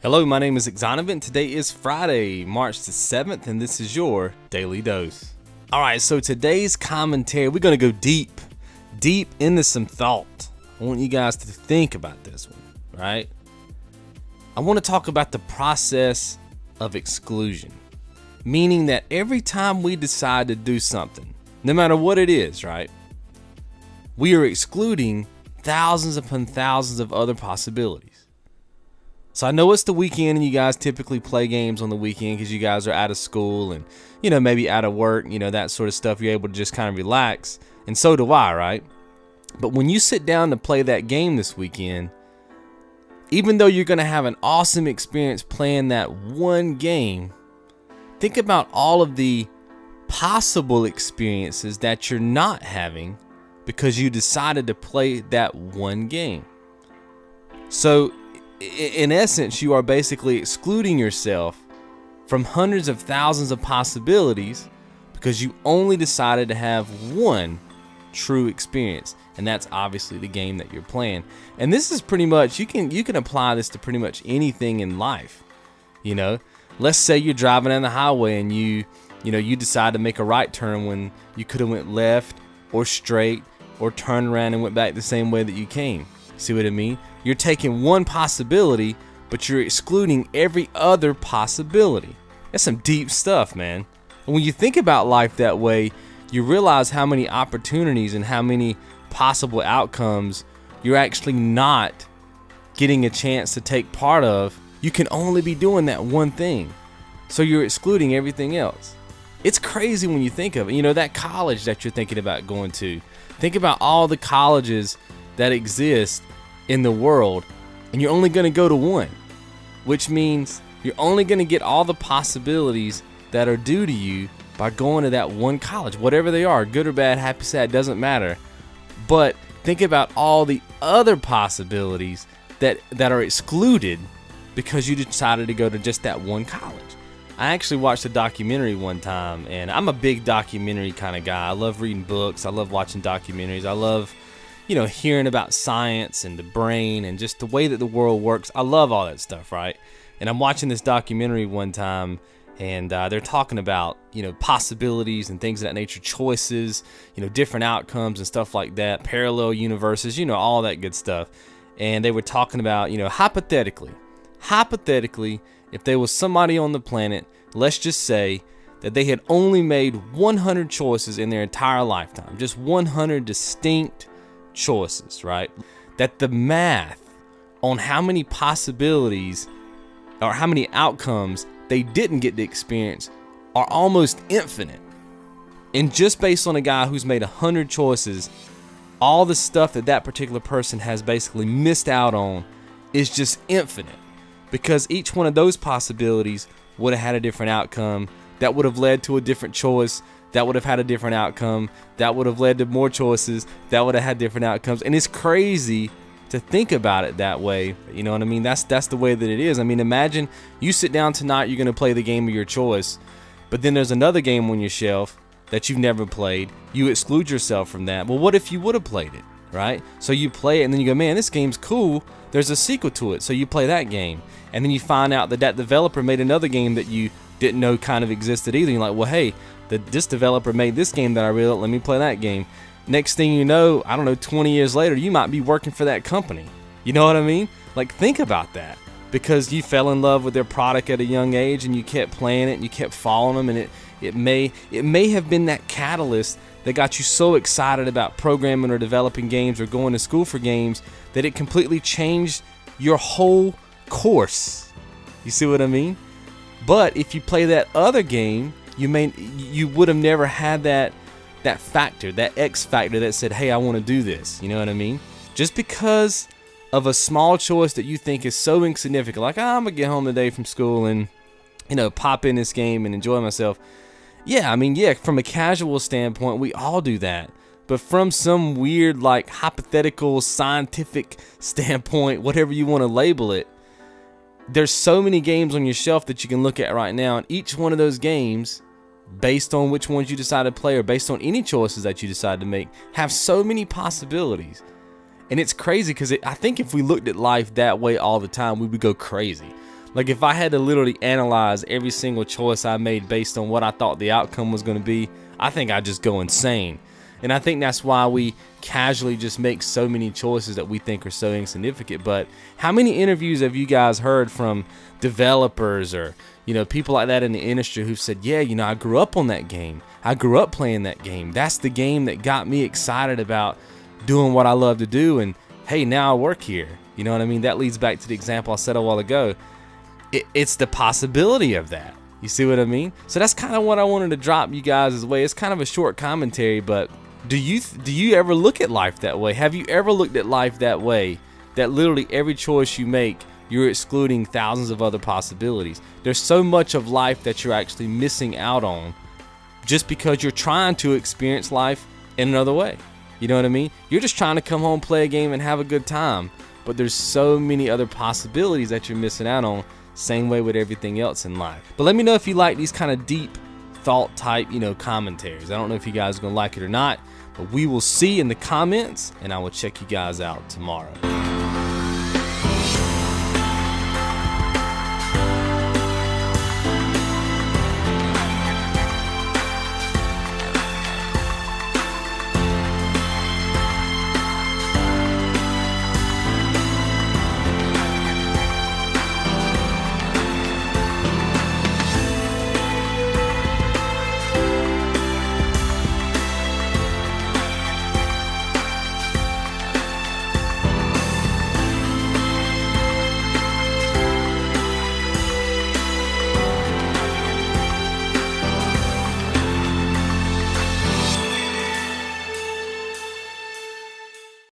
Hello, my name is Xonevant. Today is Friday, March the 7th, and this is your Daily Dose. Alright, so today's commentary, we're going to go deep into some thought. I want you guys to think about this one, right? I want to talk about the process of exclusion. Meaning that every time we decide to do something, no matter what it is, right? We are excluding thousands upon thousands of other possibilities. So I know it's the weekend and you guys typically play games on the weekend because you guys are out of school and, maybe out of work, that sort of stuff. You're able to just kind of relax. And so do I, right? But when you sit down to play that game this weekend, even though you're going to have an awesome experience playing that one game, think about all of the possible experiences that you're not having because you decided to play that one game. So in essence, you are basically excluding yourself from hundreds of thousands of possibilities because you only decided to have one true experience, and that's obviously the game that you're playing. And this is pretty much, you can apply this to pretty much anything in life. Let's say you're driving on the highway and you decide to make a right turn when you could have went left or straight or turned around and went back the same way that you came. See what I mean? You're taking one possibility, but you're excluding every other possibility. That's some deep stuff, man. And when you think about life that way, you realize how many opportunities and how many possible outcomes you're actually not getting a chance to take part of. You can only be doing that one thing. So you're excluding everything else. It's crazy when you think of it. That college that you're thinking about going to. Think about all the colleges that exist in the world, and you're only going to go to one, which means you're only going to get all the possibilities that are due to you by going to that one college, whatever they are, good or bad, happy, sad, doesn't matter. But think about all the other possibilities that are excluded because you decided to go to just that one college. I actually watched a documentary one time, and I'm a big documentary kind of guy. I love reading books. I love watching documentaries. I love hearing about science and the brain and just the way that the world works. I love all that stuff, right? And I'm watching this documentary one time, and they're talking about, possibilities and things of that nature, choices, different outcomes and stuff like that, parallel universes, all that good stuff. And they were talking about, hypothetically, if there was somebody on the planet, let's just say that they had only made 100 choices in their entire lifetime, just 100 distinct choices, right? That the math on how many possibilities or how many outcomes they didn't get to experience are almost infinite. And just based on a guy who's made 100 choices, all the stuff that particular person has basically missed out on is just infinite, because each one of those possibilities would have had a different outcome that would have led to a different choice that would have had a different outcome, that would have led to more choices, that would have had different outcomes. And it's crazy to think about it that way. You know what I mean? That's the way that it is. I mean, imagine you sit down tonight, you're going to play the game of your choice, but then there's another game on your shelf that you've never played. You exclude yourself from that. Well, what if you would have played it, right? So you play it and then you go, man, this game's cool. There's a sequel to it. So you play that game. And then you find out that developer made another game that you didn't know kind of existed either. You're like, well, hey, this developer made this game that I really like. Let me play that game. Next thing you know, 20 years later, you might be working for that company. You know what I mean? Like, think about that. Because you fell in love with their product at a young age and you kept playing it and you kept following them, and it may have been that catalyst that got you so excited about programming or developing games or going to school for games that it completely changed your whole course. You see what I mean? But if you play that other game, you would have never had that factor, that X factor that said, hey, I want to do this. You know what I mean? Just because of a small choice that you think is so insignificant, like, I'm gonna get home today from school and pop in this game and enjoy myself. Yeah, from a casual standpoint, we all do that. But from some weird, like, hypothetical scientific standpoint, whatever you want to label it, there's so many games on your shelf that you can look at right now, and each one of those games, based on which ones you decide to play or based on any choices that you decide to make, have so many possibilities. And it's crazy because I think if we looked at life that way all the time, we would go crazy. Like if I had to literally analyze every single choice I made based on what I thought the outcome was going to be, I think I'd just go insane. And I think that's why we casually just make so many choices that we think are so insignificant. But how many interviews have you guys heard from developers or, people like that in the industry who've said, yeah, I grew up on that game. I grew up playing that game. That's the game that got me excited about doing what I love to do. And hey, now I work here. You know what I mean? That leads back to the example I said a while ago. It's the possibility of that. You see what I mean? So that's kind of what I wanted to drop you guys' way. It's kind of a short commentary, but do you ever look at life that way? Have you ever looked at life that way? That literally every choice you make, you're excluding thousands of other possibilities. There's so much of life that you're actually missing out on just because you're trying to experience life in another way. You know what I mean? You're just trying to come home, play a game, and have a good time. But there's so many other possibilities that you're missing out on. Same way with everything else in life. But let me know if you like these kind of deep thought type, commentaries. I don't know if you guys are going to like it or not, but we will see in the comments, and I will check you guys out tomorrow.